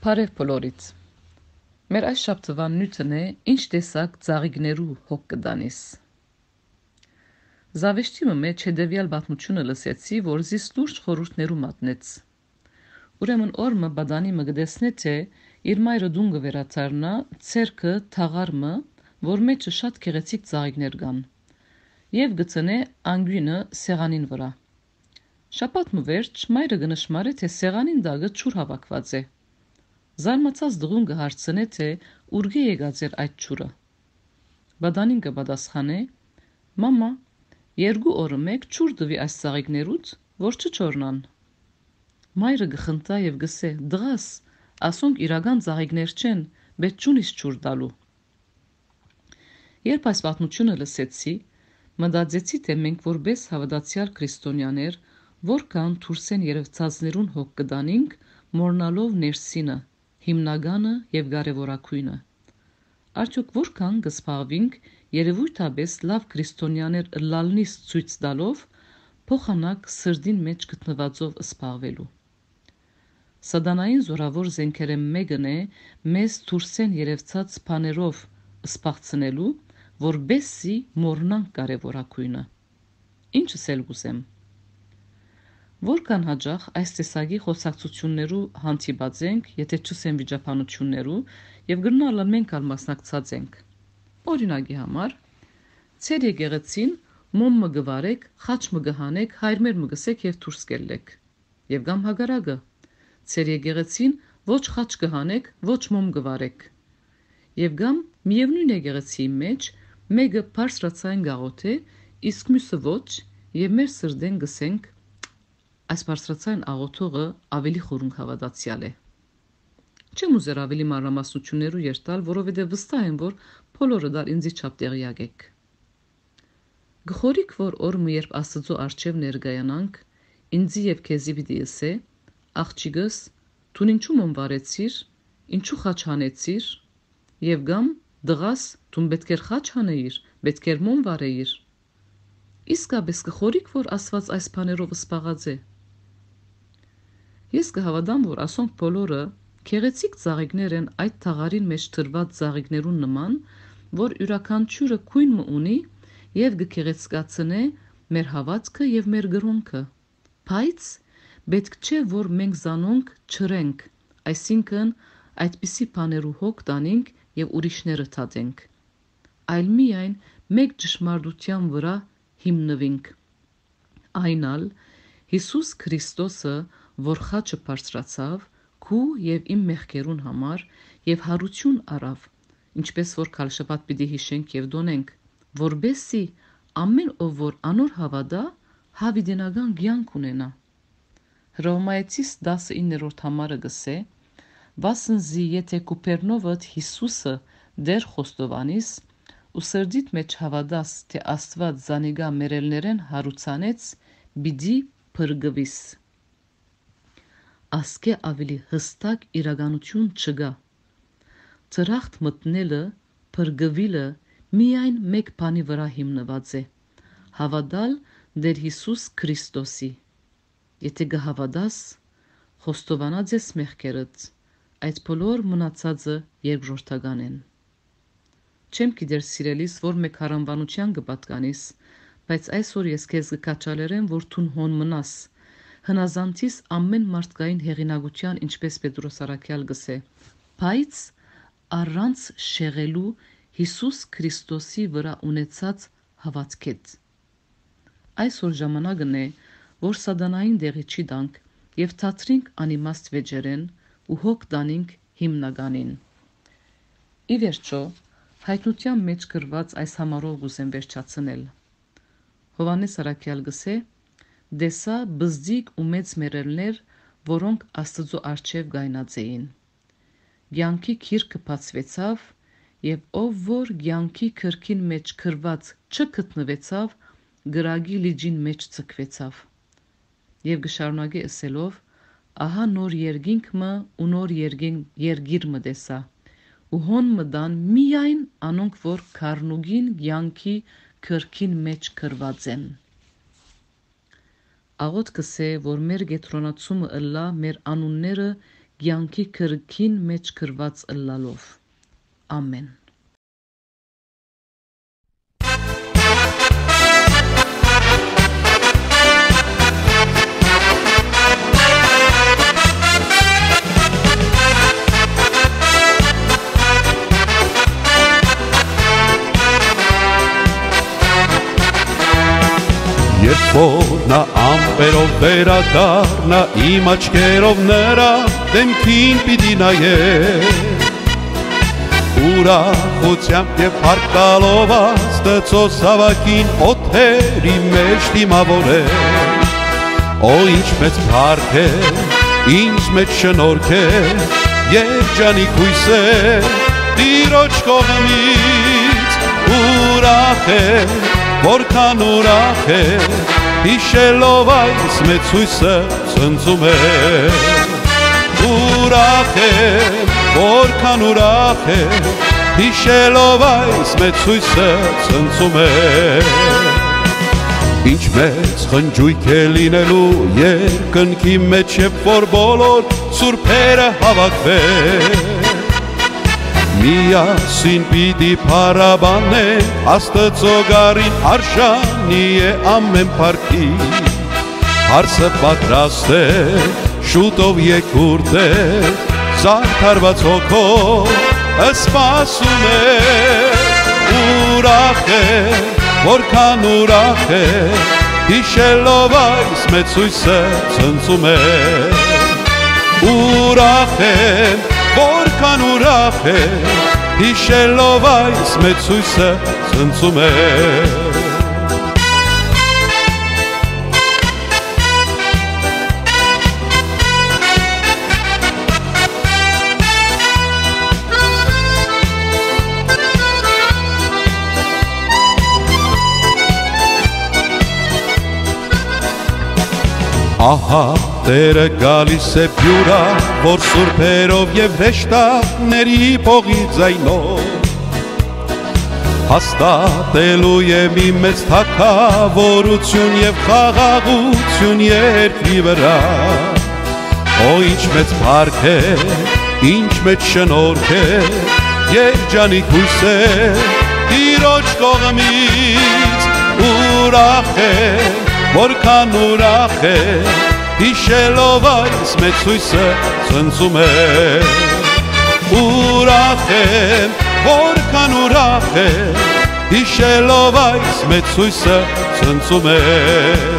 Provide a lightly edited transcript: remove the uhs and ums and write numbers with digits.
Բարև բոլորից։ Մեր այս շաբթվան նյութն է ինչ տեսակ ծաղիկներու հոգ կդանիս։ Զավեշտի մեջ հետևյալ պատմությունը լսեցի, որ զիս լուրջ խորհուրդներու մատնեց։ Ուրեմն օրը բադանի մը գտեսնե թե իր մայրը դունգը վերացարնա, ցերկը թաղարմը, որ մեջը շատ գեղեցիկ ծաղիկներ կան, եւ գծնե անգյունը սեղանին վրա։ Շաբաթ մը վերջ մայրը գնշմարե թե սեղանին դագը ջուր հավաքված է։ Զարմացած դղունգը հարցնե թե ուրգե եկած էր այդ ջուրը։ Բադանին կպատասխանե. «Մամա, 2 օրը մեկ ջուր տվի այս ծաղիկներուց, որ չճորնան»։ Մայրը գխնդա եւ գսե. «Դղաս, ասոնք իրական ծաղիկներ չեն, բայց ճունիս ջուր տալու»։ Երբ այս պատմությունը լսեցի, մտածեցի, թե մենք որպես հավատացյալ քրիստոնյաներ որքան դուրսեն երևծածներուն հոգ կտանինք, մոռնալով ներսինը, հիմնականը եւ կարեւորակույնը։ Արդյոք որքան կզբաղվինք երևույթաբես լավ քրիստոնյաներ լալնիս ցույց տալով, փոխանակ սրդին մեջ գտնվածով զբաղվելու։ Սատանային զորավոր զենքերը մեկն է մեզ դուրսեն երևծած բաներով զբաղցնելու, որբեսի մոռնանք կարեւորակույնը։ Ինչս էլ գուզեմ։ Որքան հաճախ այս տեսակի խոսակցություններու հանդիպած ենք, եթե չսեն վիճաբանություններու, եւ գնալը մենք ալ մասնակցած ենք։ Օրինակի համար, ցեր եկեղեցին մոմ մը գվարեք, խաչ մը գհանեք, հայրմեր մը գսեք եւ դուրս գելեք։ Եվ կամ հագարակը, ցեր եկեղեցին ոչ խաչ գհանեք, ոչ մոմ գվարեք։ Եվ կամ միևնույն եկեղեցիի մեջ մեկը բարձրացային գաղոթե, իսկ մյուսը ոչ, եւ մեր սրդեն գսենք այս բարձրացային աղոթողը ավելի խորունգ հավատացյալ է։ Չեմ ուզեր ավելի մանրամասնություններու երթալ, որովհետև վստահ եմ, որ բոլորը դար ինձի չափ տեղյակ եք։ Գխորիկ, որ օրը երբ Աստծո առջև ներկայանանք, ինձի եւ քեզի պիտի ասե. «Աղջիկս, դու ինչու մոմ վարեցիր, ինչու խաչ հանեցիր», եւ կամ «Դղաս, դու պետք էր խաչ հանեիր, պետք էր մոմ վարեիր»։ Իսկապես գխորիկ, որ Աստված այս բաներով զբաղած է։ Ես կհավատամ, որ ասոնք բոլորը գեղեցիկ ծաղիկներ են այդ թաղարին մեջ դրված ծաղիկներուն նման, որ յուրաքանչյուրը քույն մը ունի եւ կգեղեցկացնե մեր հավատքը եւ մեր գրոնքը։ Բայց պետք չէ, որ մենք զանոնք չրենք, այսինքն այդպիսի բաներու հոգ տանենք եւ ուրիշները թատենք, այլ միայն մեկ ճշմարտության վրա հիմնվենք։ Այնալ Հիսուս Քրիստոսը, որ խաչը բարձրացավ քու եւ իմ մեղքերուն համար եւ հարություն արավ, ինչպես որ քալշաբաթ պիտի հիշենք եւ դոնենք, որբեսի ամեն ով որ անոր հավատա, հավիտենական կյանք ունենա։ Հռոմայեցիս 19-րդ համարը գսե. «Վասնզի եթե Կուպերնովդ Հիսուսը դեր խոստովանիս ու սրդիդ մեջ հավատաս, թե Աստված զանիգա մերելներեն հարուցանեց, բիդի փրկվիս»։ Ասկե ավելի հստակ իրականություն չկա։ Դրախտ մտնելը, փրկվիլը միայն մեկ բանի վրա հիմնված է՝ հավատալ Տեր Հիսուս Քրիստոսի։ Եթե կհավատաս, խոստովանած ես մեղքերդ, այդ բոլոր մնացածը երկրորդական են։ Չեմ գիտեր սիրելիս, որ մեկ հարանվանության կպատկանիս, բայց այսօր ես քեզ կկաչալերեմ, որ դու հոն մնաս, հնազանդիս ամեն մարդկային հեղինակության, ինչպես Պետրոս Արաքյալ գսե, բայց առանց շեղելու Հիսուս Քրիստոսի վրա ունեցած հավատքեդ։ Այսօր ժամանակն է, որ սատանային դեղի չի տանք եւ թատրինք անիմաստ վեճերեն ու հոգ տանինք հիմնականին։ Ի վերջո, հայտնության մեջ գրված այս համարով գուզեմ վերջացնել։ Հովհաննես Արաքյալ գսե. «Դեսա բզդիկ ու մեծ մերելներ, որոնք Աստծո առջև գայնած էին։ Կյանքի քիրքը բացվեցավ, եւ ով որ կյանքի քրքին մեջ գրված չգտնվեցավ, գրագի լիջին մեջ ցկվեցավ»։ Եվ գշարունակե ասելով. «Ահա նոր երկինք մը ու նոր երգիր մը տեսա, ու հոն մտան միայն անոնք, որ քարնուգին կյանքի քրքին մեջ գրված են»։ Աղոթքս է, որ մեր գետրոնացումը ըլլա մեր անունները կյանքի քրքին մեջ գրված ըլլալով։ Ամեն։ Երբ որ նա ամպերով վերադառնա, իմ աչքերով նրա դեմքին պիտի նայեր, ուրախությամբ և փառք տալով Աստծոս հավաքին օդերի մեջ դիմավորել։ Օ ինչ մեծ փառք է, ինչ մեծ շնորհք է, երջանիկ հույս է Տիրոջ կողմից, ուրախ է, որքան ուրախ է, հիշելով այս մեծ հույսը ցնծում է։ Ուրախ է, որքան ուրախ է, հիշելով այս մեծ հույսը ցնծում է։ Ինչ մեծ խնջույք է լինելու երկնքի մեջ, երբ որ բոլոր սուրբերը հավաքվեն, միասին պիտի փառաբանեն Աստծո գառին, արժանի է ամեն փառքի։ Հարսը պատրաստ է, շուտով եկուրդ է, զարդարված հոգով սպասում է։ Ուրախ է, որքան ուրախ է, հիշելով այս մեծ հույսը ցնծում է։ Ուրախ է, որքան ուրախ է, հիշելով այս մեծ հույսը ցնծում է։ Ահա Տերը գալիս է բյուրա, որ սուրբերով և հրեշտակների փողի ձայնով հաստատելու է մի մեծ թագավորություն և խաղաղություն երկրի վրա։ Օ ինչ մեծ փառք է, ինչ մեծ շնորհք է, երջանիկ հույս է Տիրոջ կողմից, ուրախ է, որքան ուրախ է, հիշելով այս մեծ հույսը ցնծում է։ Ուրախ է, որքան ուրախ է, հիշելով այս մեծ հույսը ցնծում է։